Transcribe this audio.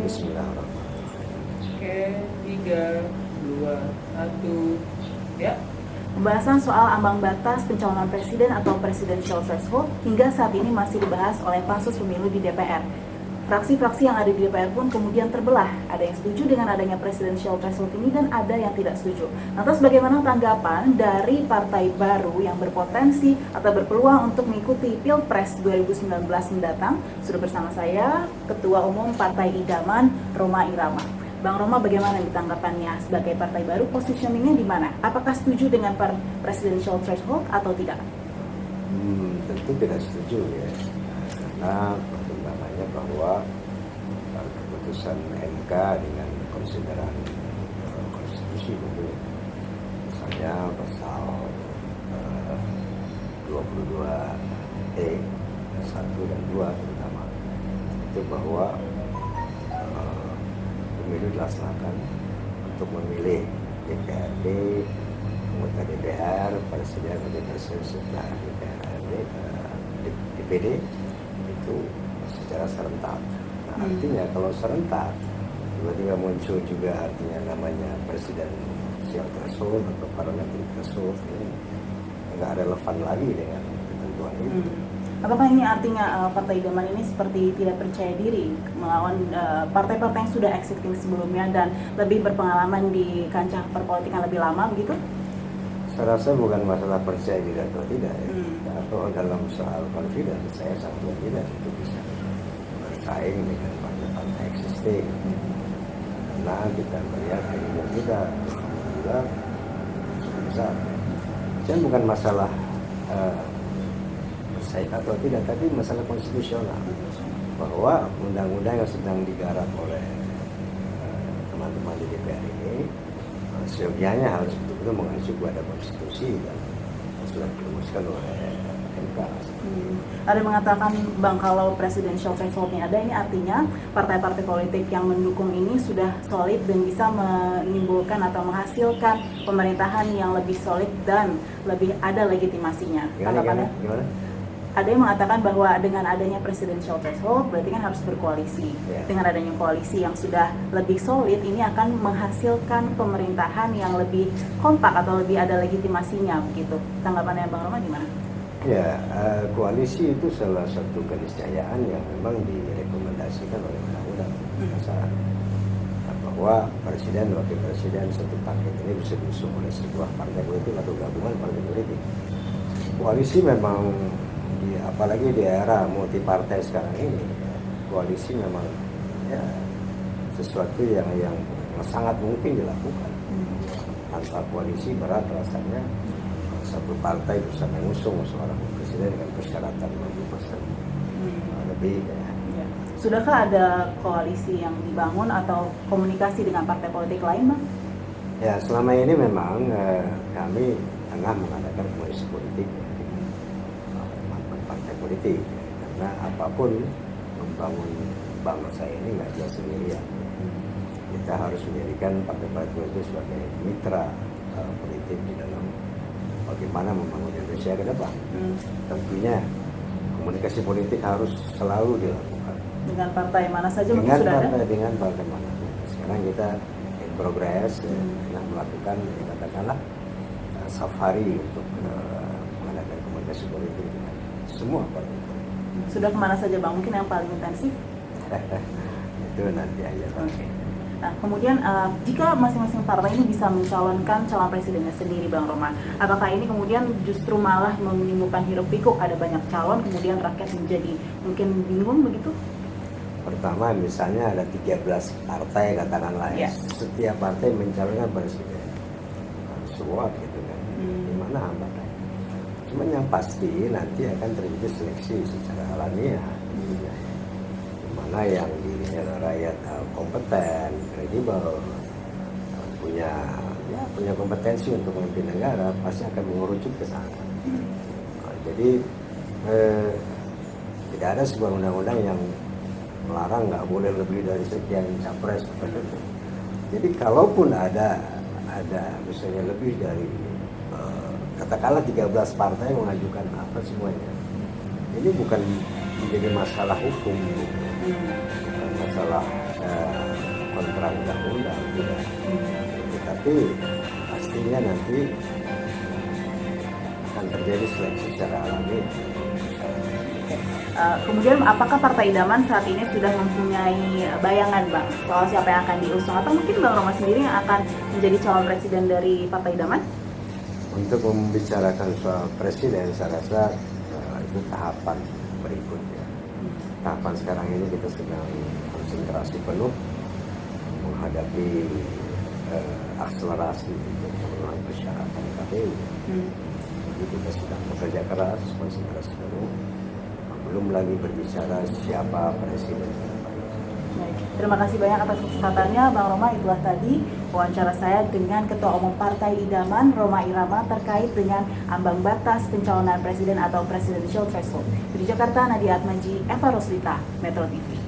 Bismillahirrahmanirrahim. Oke, 3, 2, 1, ya. Pembahasan soal ambang batas pencalonan presiden atau presidential threshold hingga saat ini masih dibahas oleh pansus pemilu di DPR. Fraksi-fraksi yang ada di DPR pun kemudian terbelah. Ada yang setuju dengan adanya presidential threshold ini dan ada yang tidak setuju. Lantas bagaimana tanggapan dari partai baru yang berpotensi atau berpeluang untuk mengikuti Pilpres 2019 mendatang? Sudah bersama saya Ketua Umum Partai Idaman, Rhoma Irama. Bang Rhoma, bagaimana tanggapannya sebagai partai baru, positioningnya di mana? Apakah setuju dengan presidential threshold atau tidak? Tentu tidak setuju ya, karena pertimbangannya bahwa keputusan MK dengan konsideran konstitusi itu, misalnya pasal 22E 1 dan 2 terutama, itu bahwa pemilu dilaksanakan untuk memilih DPRD, anggota DPR, presiden, wakil presiden, serta DPD itu secara serentak. Nah, artinya kalau serentak tiba-tiba muncul juga artinya namanya presidensial threshold atau parliamentary threshold, ini nggak relevan lagi dengan ketentuan itu. Apakah ini artinya Partai Idaman ini seperti tidak percaya diri melawan partai-partai yang sudah existing sebelumnya dan lebih berpengalaman di kancah perpolitikan lebih lama begitu? Saya rasa bukan masalah percaya diri atau tidak ya. Atau dalam soal confidence, saya sangat tidak untuk bisa bersaing dengan partai-partai existing. Karena kita melihat ilmu kita juga cukup besar. Jadi bukan masalah bersaing atau tidak, tapi masalah konstitusional, bahwa undang-undang yang sedang digarap oleh teman-teman di DPR ini seyogianya harus betul-betul mengacu kepada konstitusi dan sudah dirumuskan oleh MK. Ada yang mengatakan, Bang, kalau presidential threshold ini ada, ini artinya partai-partai politik yang mendukung ini sudah solid dan bisa menimbulkan atau menghasilkan pemerintahan yang lebih solid dan lebih ada legitimasinya. Gimana? Ada yang mengatakan bahwa dengan adanya presidential threshold berarti kan harus berkoalisi. Dengan adanya koalisi yang sudah lebih solid, ini akan menghasilkan pemerintahan yang lebih kompak atau lebih ada legitimasinya begitu. Tanggapannya Bang Rhoma gimana? Ya, koalisi itu salah satu keniscayaan yang memang direkomendasikan oleh undang-undang dasar, bahwa presiden, wakil presiden satu paket ini bisa diusung oleh sebuah partai politik atau gabungan partai politik. Koalisi memang apalagi di era multi partai sekarang ini, koalisi memang ya sesuatu yang sangat mungkin dilakukan. Tanpa koalisi berat rasanya satu partai bisa mengusung seorang presiden dengan persyaratan 50% lebih. Ya. Sudahkah ada koalisi yang dibangun atau komunikasi dengan partai politik lain, Bang? Ya, selama ini memang kami tengah mengadakan koalisi politik partai politik, karena apapun membangun bangsa ini nggak bisa sendirian. Kita harus menjadikan partai-partai politik sebagai mitra politik di dalam bagaimana membangun Indonesia ke depan. Tentunya komunikasi politik harus selalu dilakukan. Dengan partai mana saja mungkin sudah ada? Dengan partai mana. Sekarang kita in progress, sedang melakukan katakanlah safari untuk mengadakan komunikasi politik dengan semua partai politik. Sudah kemana saja Bang? Mungkin yang paling intensif? Itu nanti aja. Okay. Nah, kemudian jika masing-masing partai ini bisa mencalonkan calon presidennya sendiri, Bang Rhoma, apakah ini kemudian justru malah menimbulkan hiruk pikuk, ada banyak calon, kemudian rakyat menjadi mungkin bingung begitu? Pertama, misalnya ada 13 partai katakanlah, setiap partai mencalonkan presiden, suap gitu kan, di mana hambatan? Cuman yang pasti nanti akan terjadi seleksi secara alamiah, di mana yang dirinya rakyat kompeten, kredibel, punya kompetensi untuk memimpin negara, pasti akan mengerucut ke sana. Jadi tidak ada sebuah undang-undang yang melarang nggak boleh lebih dari sekian capres. Jadi kalaupun ada misalnya lebih dari katakanlah 13 partai mengajukan apa semuanya, ini bukan menjadi masalah hukum, bukan masalah kontra undang-undang tidak. Tetapi pastinya nanti akan terjadi seleksi secara alami. Kemudian apakah Partai Idaman saat ini sudah mempunyai bayangan Bang soal siapa yang akan diusung, atau mungkin Bang Roma sendiri yang akan menjadi calon presiden dari Partai Idaman? Untuk membicarakan soal presiden, saya rasa itu tahapan berikutnya. Tahapan sekarang ini kita sedang konsentrasi penuh menghadapi akselerasi untuk memenuhi persyaratan KPU. Jadi kita sedang bekerja keras, konsentrasi penuh. Belum lagi berbicara siapa presiden. Baik. Terima kasih banyak atas kesempatannya Bang Roma. Itulah tadi wawancara saya dengan Ketua Umum Partai Idaman Rhoma Irama terkait dengan ambang batas pencalonan presiden atau presidential threshold. Dari Jakarta, Nadia Atmaji, Eva Roslita, Metro TV.